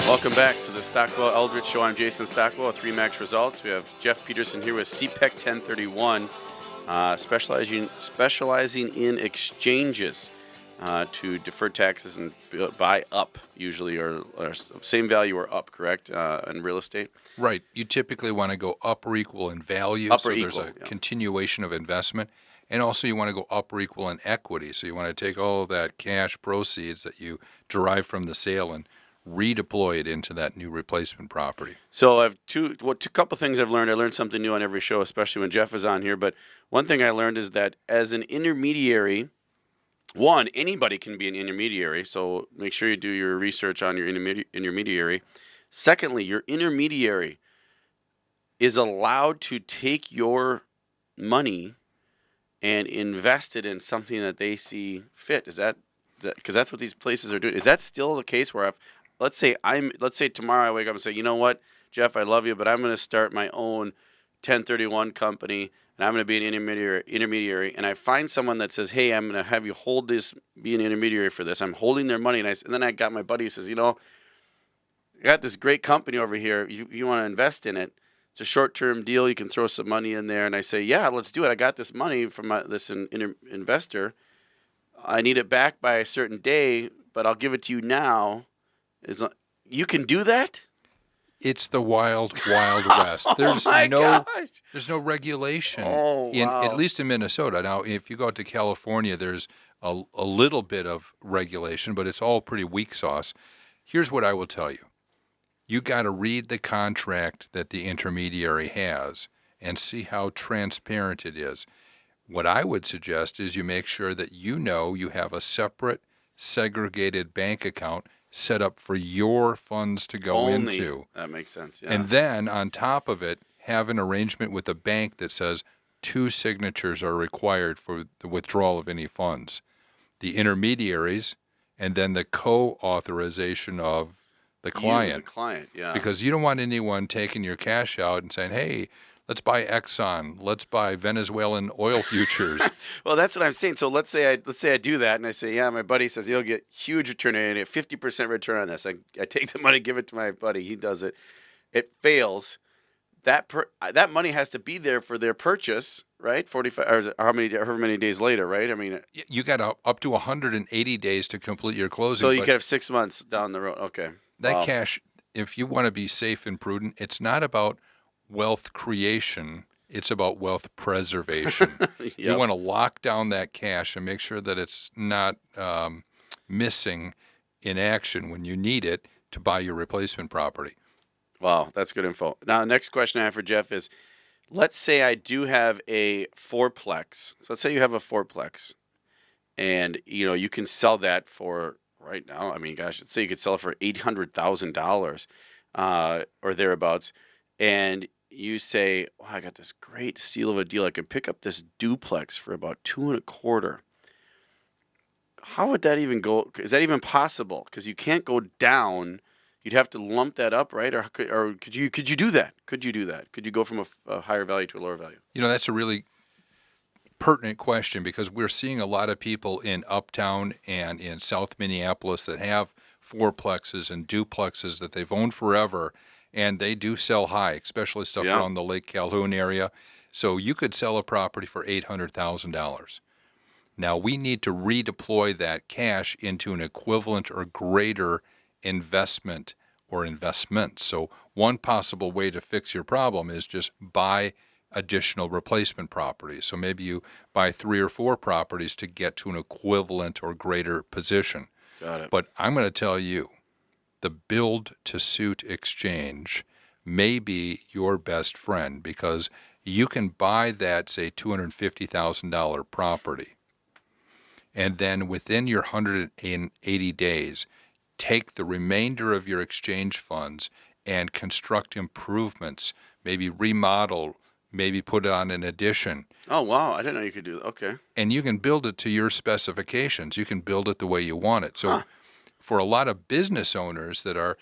Welcome back to the Stockwell Eldridge Show. I'm Jason Stockwell with Remax Results. We have Jeff Peterson here with CPEC 1031, specializing in exchanges to defer taxes and buy up, usually, or same value or up, correct, in real estate? Right. You typically want to go up or equal in value, there's a continuation of investment. And also you want to go up or equal in equity. So you want to take all of that cash proceeds that you derive from the sale and redeploy it into that new replacement property. So I have two couple things I've learned. I learned something new on every show, especially when Jeff is on here. But one thing I learned is that as an intermediary, anybody can be an intermediary. So make sure you do your research on your intermediary. Secondly, your intermediary is allowed to take your money and invest it in something that they see fit. Is that because that's what these places are doing? Is that still the case where let's say tomorrow I wake up and say, you know what, Jeff, I love you, but I'm going to start my own 1031 company and I'm going to be an intermediary, and I find someone that says, hey, I'm going to have you be an intermediary for this. I'm holding their money, and then I got my buddy who says, you know, I got this great company over here. You want to invest in it? It's a short-term deal. You can throw some money in there. And I say, yeah, let's do it. I got this money from this investor. I need it back by a certain day, but I'll give it to you now. You can do that? It's the wild, wild west. There's no regulation, at least in Minnesota. Now, if you go out to California, there's a little bit of regulation, but it's all pretty weak sauce. Here's what I will tell you. You got to read the contract that the intermediary has and see how transparent it is. What I would suggest is you make sure that you have a separate, segregated bank account set up for your funds to go into. That makes sense, yeah. And then, on top of it, have an arrangement with a bank that says 2 signatures are required for the withdrawal of any funds. The intermediaries, and then the co-authorization of the client. The client, yeah. Because you don't want anyone taking your cash out and saying, hey, let's buy Exxon. Let's buy Venezuelan oil futures. Well, that's what I'm saying. So let's say I do that, and I say, yeah, my buddy says he'll get huge return, and I get 50% return on this. I take the money, give it to my buddy. He does it. It fails. That money has to be there for their purchase, right? 45 or however many days later, right? I mean, you got up to 180 days to complete your closing. So you could have 6 months down the road. Okay. That cash, if you want to be safe and prudent, it's not about wealth creation, it's about wealth preservation. Yep. You want to lock down that cash and make sure that it's not missing in action when you need it to buy your replacement property. Wow, that's good info. Now, next question I have for Jeff is, let's say I do have a fourplex. So let's say you have a fourplex, and you can sell that for right now. I mean, gosh, let's say you could sell it for $800,000 or thereabouts, and you say, "Oh, I got this great steal of a deal. I could pick up this duplex for about $2.25." How would that even go? Is that even possible? Because you can't go down. You'd have to lump that up, right? Or could you do that? Could you do that? Could you go from a higher value to a lower value? That's a really pertinent question, because we're seeing a lot of people in Uptown and in South Minneapolis that have fourplexes and duplexes that they've owned forever, and they do sell high, especially stuff around the Lake Calhoun area. So you could sell a property for $800,000. Now, we need to redeploy that cash into an equivalent or greater investment or investments. So one possible way to fix your problem is just buy additional replacement properties. So maybe you buy 3 or 4 properties to get to an equivalent or greater position. Got it. But I'm going to tell you, the build-to-suit exchange may be your best friend, because you can buy that, say, $250,000 property, and then within your 180 days, take the remainder of your exchange funds and construct improvements, maybe remodel, maybe put on an addition. Oh, wow. I didn't know you could do that. Okay. And you can build it to your specifications. You can build it the way you want it. So for a lot of business owners that are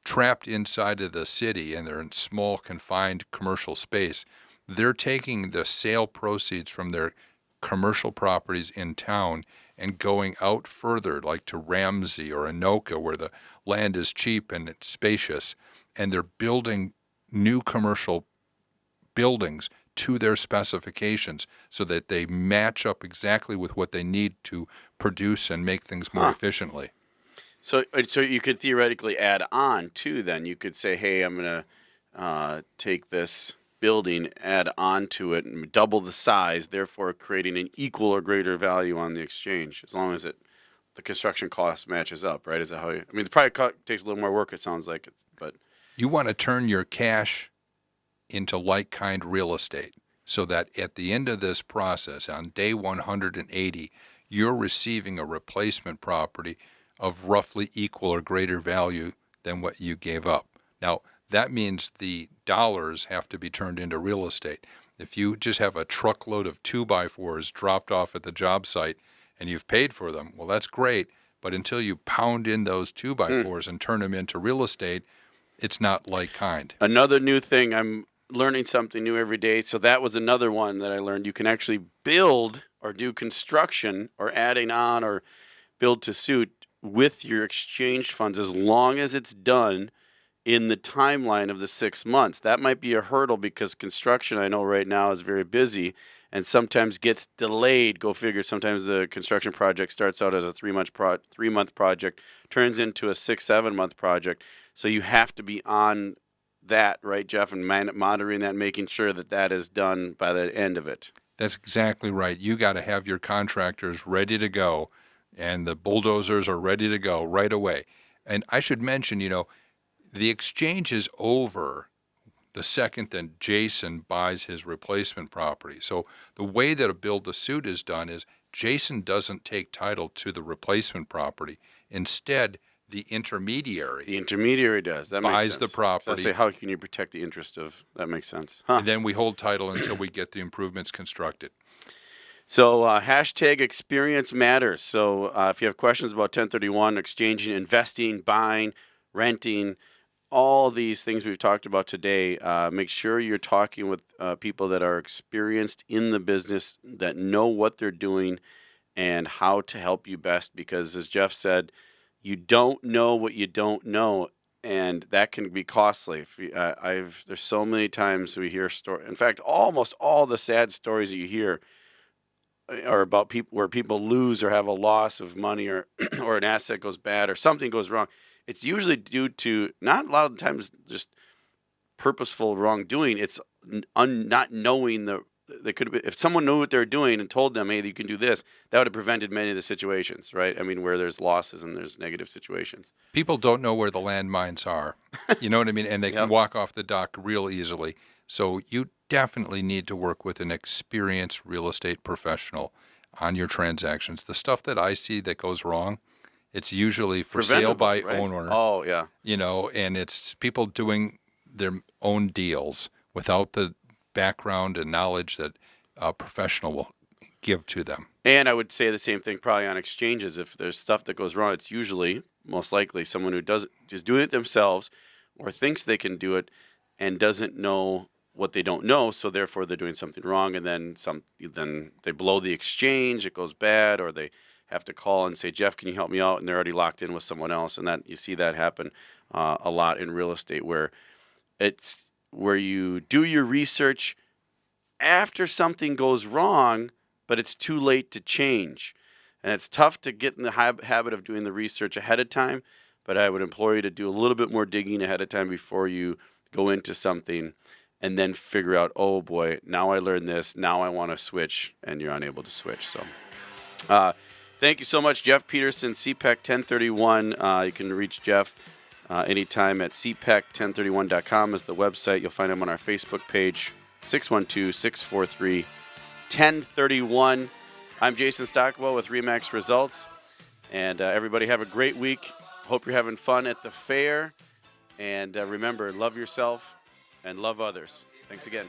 trapped inside of the city and they're in small, confined commercial space, they're taking the sale proceeds from their commercial properties in town and going out further, like to Ramsey or Anoka, where the land is cheap and it's spacious, and they're building new commercial buildings to their specifications so that they match up exactly with what they need to produce and make things more efficiently. So you could theoretically add on too. Then you could say, "Hey, I'm going to take this building, add on to it, and double the size, therefore creating an equal or greater value on the exchange, as long as the construction cost matches up." Right? Is that how you? I mean, it probably takes a little more work. It sounds like, but You want to turn your cash into like-kind real estate so that at the end of this process, on day 180, you're receiving a replacement property of roughly equal or greater value than what you gave up. Now, that means the dollars have to be turned into real estate. If you just have a truckload of 2x4s dropped off at the job site and you've paid for them, well, that's great. But until you pound in those 2x4s and turn them into real estate, it's not like kind. another new thing, I'm learning something new every day. So that was another one that I learned. You can actually build or do construction or adding on or build to suit with your exchange funds as long as it's done in the timeline of the 6 months. That might be a hurdle because construction, I know right now, is very busy and sometimes gets delayed. Go figure. Sometimes the construction project starts out as a 3-month project, turns into a 6-7 month project. So you have to be on that, right, Jeff, and monitoring that, making sure that that is done by the end of it. That's exactly right. You got to have your contractors ready to go, and the bulldozers are ready to go right away. And I should mention, the exchange is over the second that Jason buys his replacement property. So the way that a build-to-suit is done is Jason doesn't take title to the replacement property. Instead, the intermediary does. That buys makes sense. the property. So I say, how can you protect the interest of? That makes sense. Huh. And then we hold title until we get the improvements constructed. So hashtag experience matters. So if you have questions about 1031, exchanging, investing, buying, renting, all these things we've talked about today, make sure you're talking with people that are experienced in the business, that know what they're doing and how to help you best. Because as Jeff said, you don't know what you don't know, and that can be costly. There's so many times we hear stories. In fact, almost all the sad stories that you hear are about people where people lose or have a loss of money, or or an asset goes bad or something goes wrong. It's usually due to, not a lot of the times, just purposeful wrongdoing. It's not knowing they could have been, if someone knew what they were doing and told them, hey, you can do this, that would have prevented many of the situations, right? I mean, where there's losses and there's negative situations. People don't know where the landmines are. You know what I mean? And they can walk off the dock real easily. So you definitely need to work with an experienced real estate professional on your transactions. The stuff that I see that goes wrong, it's usually for sale by owner. Oh, yeah. And it's people doing their own deals without the background and knowledge that a professional will give to them. And I would say the same thing probably on exchanges. If there's stuff that goes wrong, it's usually, most likely, someone who is doing it themselves or thinks they can do it and doesn't know what they don't know, so therefore they're doing something wrong, and then they blow the exchange, it goes bad, or they have to call and say, Jeff, can you help me out? And they're already locked in with someone else. And that you see that happen a lot in real estate, where you do your research after something goes wrong, but it's too late to change. And it's tough to get in the habit of doing the research ahead of time, but I would implore you to do a little bit more digging ahead of time before you go into something and then figure out, oh boy, now I learned this, now I want to switch, and you're unable to switch. So thank you so much, Jeff Peterson, CPEC 1031. You can reach Jeff anytime at cpec1031.com is the website. You'll find him on our Facebook page, 612-643-1031. I'm Jason Stockwell with RE/MAX Results. And everybody have a great week. Hope you're having fun at the fair. And remember, love yourself and love others. Thanks again.